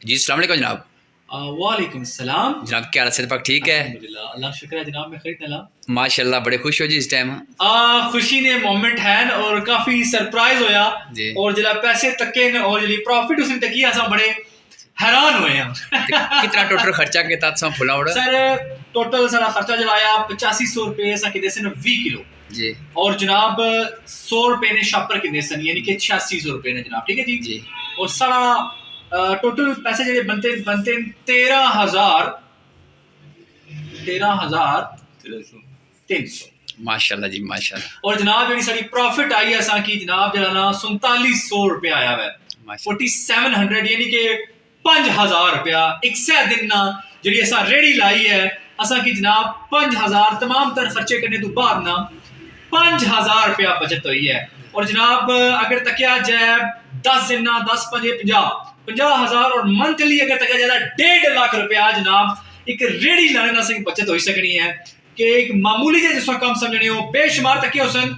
जी अस्सलाम वालेकुम जनाब। वालेकुम सलाम। जनाब क्या हाल है, सेहत पाक ठीक है? अल्हम्दुलिल्लाह, अल्लाह शुक्र है जनाब, मैं खरीद नला। माशाल्लाह बड़े खुश हो जी इस टाइम। खुशी ने मोमेंट है और काफी सरप्राइज होया जी। और जिला पैसे तके न और जिली प्रॉफिट उसने तकी असा बड़े हैरान हुए हम। कितना टोटल खर्चा के तात सा फुला उड़ा? सर टोटल सारा खर्चा जलाया 8500 रुपए ऐसा किदे से 20 किलो जी। और जनाब 100 रुपए ने शापर किदे सन यानी कि 8600 रुपए ने जनाब, ठीक है जी जी। और सारा टोटल पैसे जो बनते बनते 13,300 माशाल्लाह जी माशाल्लाह। और जनाब जी साड़ी प्रॉफिट आई असा की जनाब जरा ना 4700 रुपया आया है 4700 यानी कि 5000 रुपया एक सै दिन ना जी असा रेडी लाई है असा की जनाब 5000 तमाम तर खर्चे करने तो बाद ना 5000 रुपया बचत हुई है। और जनाब अगर तकिया जाए 10 दिन ना 10 5 50,000 और मंथली अगर तकिया जाए 1.5 लाख रुपया जनाब एक रेडी लाने ना सही बचत हो सकनी है कि एक मामूली जिस काम समझने हो बेशुमार तकिया हुसन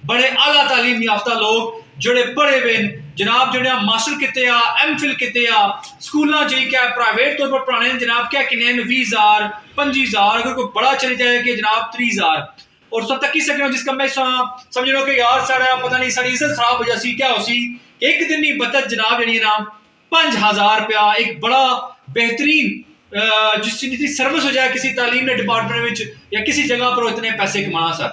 बड़े आला तालीम याफ्ता लोग जोड़े पढ़े हुए जनाब जोड़े मास्टर किते एम फिल किते स्कूलों जी क्या प्राइवेट तौर पर पढ़ाने जनाब क्या किन्ने 20,000 25,000 अगर कोई बड़ा चले जाए कि जनाब 30,000 और सब तक सकते जिसका मैं समझ लो कि यार साड़ा पता नहीं साड़ी इज्जत खराब हो जासी क्या हो सी एक दिन की बचत जनाब जी ना 5,000 रुपया एक बड़ा बेहतरीन जिसकी सर्विस हो जाए किसी तालीम डिपार्टमेंट में या किसी जगह पर इतने पैसे कमाना सर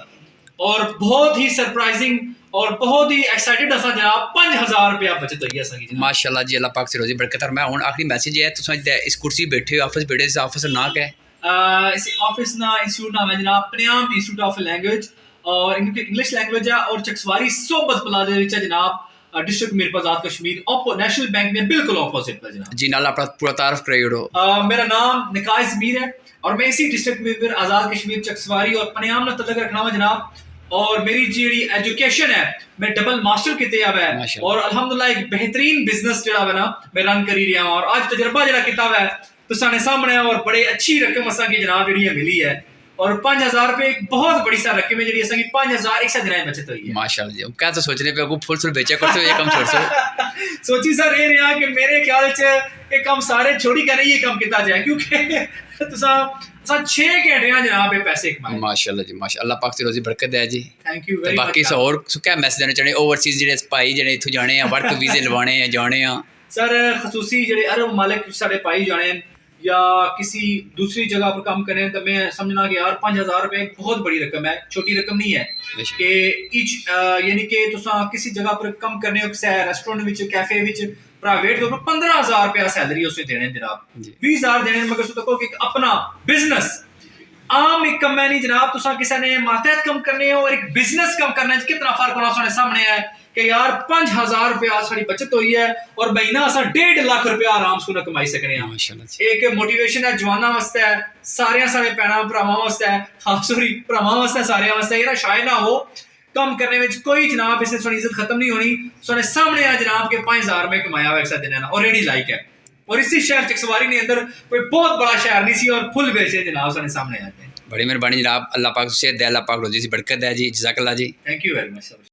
और बहुत ही सरप्राइजिंग और बहुत ही एक्साइटेड असा जनाब 5,000 रुपया बचत हुई है माशाल्लाह जी। अल्लाह पाक से रोजी बरकत। और मैं हुन आखिरी मैसेज है तो इस कुर्सी बैठे हो ऑफिस बैठे इस ऑफिस ना क्या इस ऑफिस ना इंस्टीट्यूट नाम है जनाब पनियाम इंस्टीट्यूट ऑफ लैंग्वेज और इनकी इंग्लिश लैंग्वेज है और चकसवारी सोबत प्लाजा विच है जनाब डिस्ट्रिक्ट मीरपाजात कश्मीर नेशनल बैंक ने बिल्कुल ऑपोजिट पर जनाब। जी नाला अपना पूरा तारफ करियो। मेरा नाम निकाय ज़मीर है और मैं इसी डिस्ट्रिक्ट में आज़ाद कश्मीर चकसवारी और पनियाम ना तलक रखना हुआ जनाब और मेरी जी एजुकेशन है मैं डबल मास्टर किते है और अल्हम्दुलिल्लाह एक बेहतरीन बिजनेस जड़ा है ना मैं रन करी रहा हूं और आज तजर्बा जड़ा किताब है तो साने सामने और बड़े अच्छी रकम असा की जनाब जी मिली है और 5,000 रुपए एक बहुत बड़ी सा रकम है जी असा की 5,000 एक दिन बचत हुई है माशाल्लाह जी। क्या तो सोचने पे को फुल बेचा करते हो ये काम छोड़ सो सोची सर ये रहा कि मेरे ख्याल से ये काम सारे छोड़ी कर ये काम किया जाए क्योंकि तुसा 6 घंटे जनाब ये पैसे कमाए माशाल्लाह जी माशाल्लाह। अल्लाह पाक से रोजी बरकत दे जी। Thank you very much. बाकी और क्या मैसेज देना चाहने ओवरसीज जेडे भाई जेडे इथु जाने हैं वर्क वीजे लवाने हैं जाने हैं सर खसूसी जेडे अरब ममालिक साडे भाई जाने या किसी दूसरी जगह पर काम करें तो मैं समझना कि यार 5,000 रुपए एक बहुत बड़ी रकम है छोटी रकम नहीं है कि ईच यानी कि तुसा किसी जगह पर कम करने हो रेस्टोरेंट विच कैफे विच प्राइवेट तौर पर 15,000 रुपया सैलरी उसे देने जनाब 20,000 देने मगर तको कि अपना बिजनेस आम एक कम है नहीं जनाब तुसा किसी ने मातहत कम करने और एक बिजनेस कम करने कितना फर्क होना साढ़े सामने है कि यार 5,000 रुपया साड़ी बचत हुई है और महीना असा 1.5 लाख रुपया आराम से कमाई सकने हैं। एक मोटिवेशन है जवाना वास्ते है सारे सारे भैन भरावां वास्ते है खास सॉरी भरावां वास्ते सारे वास्ते ये शायद ना हो कम करने में कोई जनाब इससे थोड़ी इज्जत खत्म नहीं होनी सोने सामने है जनाब के 5,000 में कमाया हुआ एक दिन ऑलरेडी लाइक है और इसी शहर चकसवारी ने अंदर कोई बहुत बड़ा शहर नहीं सी और फुल बेचे जनाब सोने सामने आते हैं। बड़ी मेहरबानी जनाब। अल्लाह पाक से अल्लाह पाक रोजी से बरकत है जी। जज़ाकल्लाह जी। Thank you very much.